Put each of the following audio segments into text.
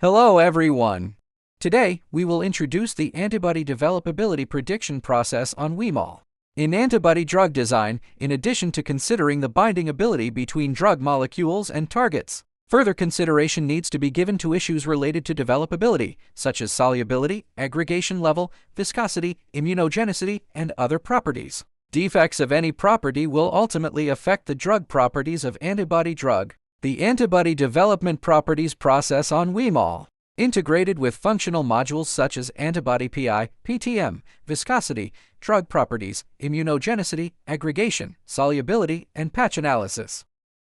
Hello everyone! Today, we will introduce the antibody developability prediction process on WeMol. In antibody drug design, in addition to considering the binding ability between drug molecules and targets, further consideration needs to be given to issues related to developability, such as solubility, aggregation level, viscosity, immunogenicity, and other properties. Defects of any property will ultimately affect the drug properties of antibody drug. The antibody development properties process on WeMol, integrated with functional modules such as antibody PI, PTM, viscosity, drug properties, immunogenicity, aggregation, solubility, and patch analysis.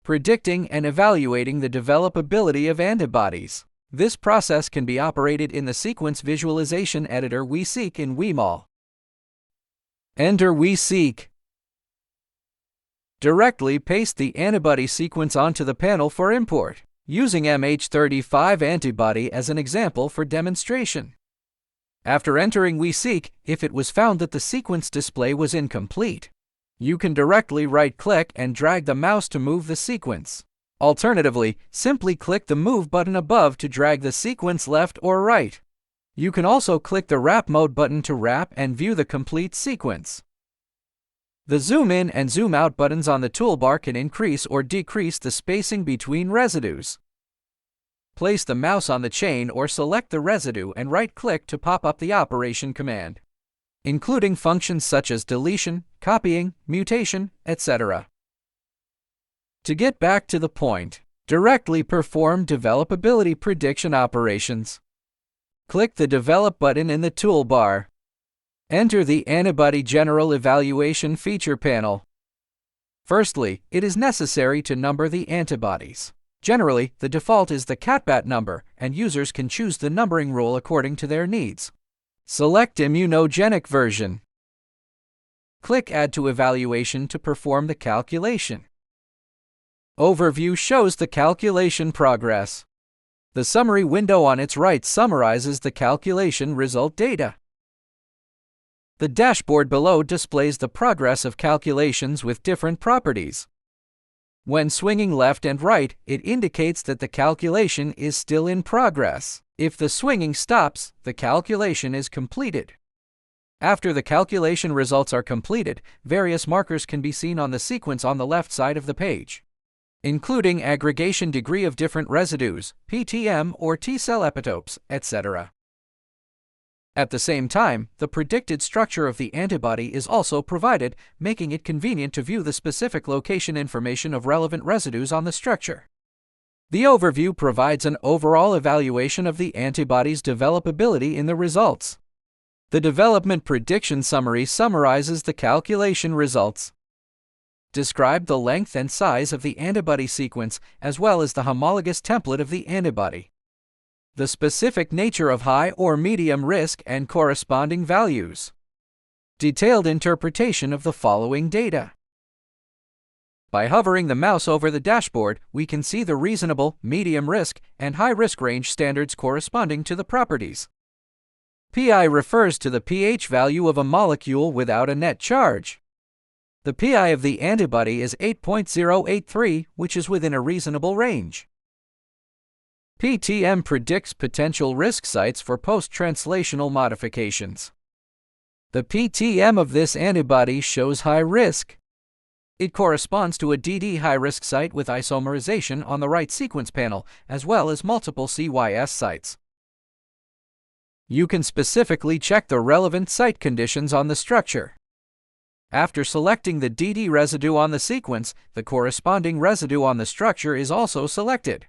Predicting and evaluating the developability of antibodies. This process can be operated in the sequence visualization editor WeSeq in WeMol. Enter WeSeq. Directly paste the antibody sequence onto the panel for import, using MH35 antibody as an example for demonstration. After entering WeSeq, if it was found that the sequence display was incomplete, you can directly right-click and drag the mouse to move the sequence. Alternatively, simply click the Move button above to drag the sequence left or right. You can also click the Wrap Mode button to wrap and view the complete sequence. The Zoom In and Zoom Out buttons on the toolbar can increase or decrease the spacing between residues. Place the mouse on the chain or select the residue and right-click to pop up the operation command, including functions such as deletion, copying, mutation, etc. To get back to the point, directly perform developability prediction operations. Click the Develop button in the toolbar. Enter the Antibody General Evaluation feature panel. Firstly, it is necessary to number the antibodies. Generally, the default is the CATBAT number, and users can choose the numbering rule according to their needs. Select Immunogenic version. Click Add to Evaluation to perform the calculation. Overview shows the calculation progress. The summary window on its right summarizes the calculation result data. The dashboard below displays the progress of calculations with different properties. When swinging left and right, it indicates that the calculation is still in progress. If the swinging stops, the calculation is completed. After the calculation results are completed, various markers can be seen on the sequence on the left side of the page, including aggregation degree of different residues, PTM or T-cell epitopes, etc. At the same time, the predicted structure of the antibody is also provided, making it convenient to view the specific location information of relevant residues on the structure. The overview provides an overall evaluation of the antibody's developability in the results. The development prediction summary summarizes the calculation results. Describe the length and size of the antibody sequence as well as the homologous template of the antibody, the specific nature of high or medium risk and corresponding values. Detailed interpretation of the following data. By hovering the mouse over the dashboard, we can see the reasonable, medium risk, and high risk range standards corresponding to the properties. PI refers to the pH value of a molecule without a net charge. The PI of the antibody is 8.083, which is within a reasonable range. PTM predicts potential risk sites for post-translational modifications. The PTM of this antibody shows high risk. It corresponds to a DD high-risk site with isomerization on the right sequence panel, as well as multiple CYS sites. You can specifically check the relevant site conditions on the structure. After selecting the DD residue on the sequence, the corresponding residue on the structure is also selected.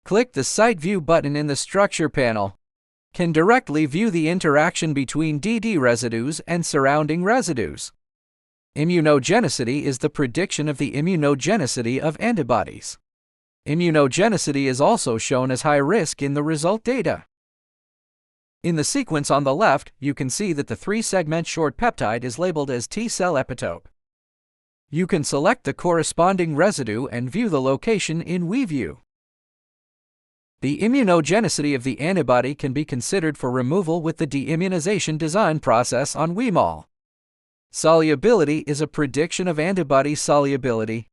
Click the Site View button in the Structure panel. Can directly view the interaction between DD residues and surrounding residues. Immunogenicity is the prediction of the immunogenicity of antibodies. Immunogenicity is also shown as high risk in the result data. In the sequence on the left, you can see that the 3-segment short peptide is labeled as T-cell epitope. You can select the corresponding residue and view the location in WeView. The immunogenicity of the antibody can be considered for removal with the deimmunization design process on WeMol. Solubility is a prediction of antibody solubility,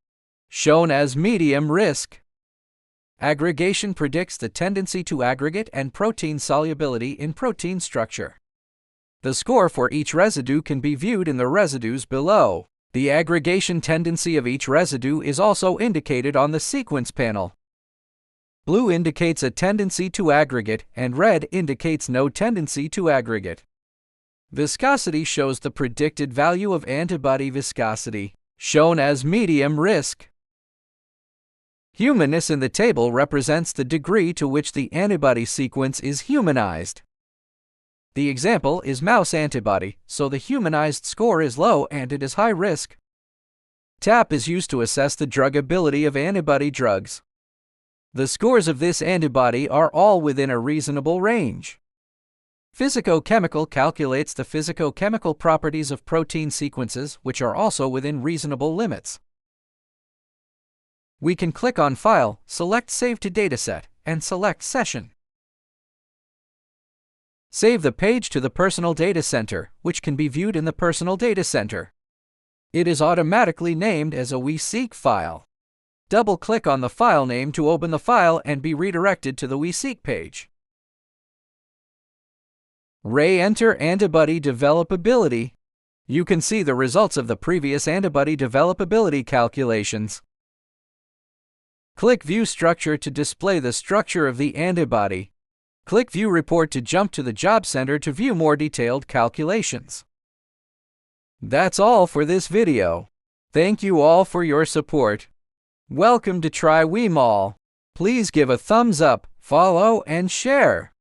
shown as medium risk. Aggregation predicts the tendency to aggregate and protein solubility in protein structure. The score for each residue can be viewed in the residues below. The aggregation tendency of each residue is also indicated on the sequence panel. Blue indicates a tendency to aggregate, and red indicates no tendency to aggregate. Viscosity shows the predicted value of antibody viscosity, shown as medium risk. Humanness in the table represents the degree to which the antibody sequence is humanized. The example is mouse antibody, so the humanized score is low and it is high risk. TAP is used to assess the drugability of antibody drugs. The scores of this antibody are all within a reasonable range. Physicochemical calculates the physicochemical properties of protein sequences, which are also within reasonable limits. We can click on File, select Save to Dataset, and select Session. Save the page to the Personal Data Center, which can be viewed in the Personal Data Center. It is automatically named as a WeSeek file. Double-click on the file name to open the file and be redirected to the WeSeek page. Enter Antibody Developability. You can see the results of the previous antibody developability calculations. Click View Structure to display the structure of the antibody. Click View Report to jump to the Job Center to view more detailed calculations. That's all for this video. Thank you all for your support. Welcome to Try WeMol. Please give a thumbs up, follow, and share.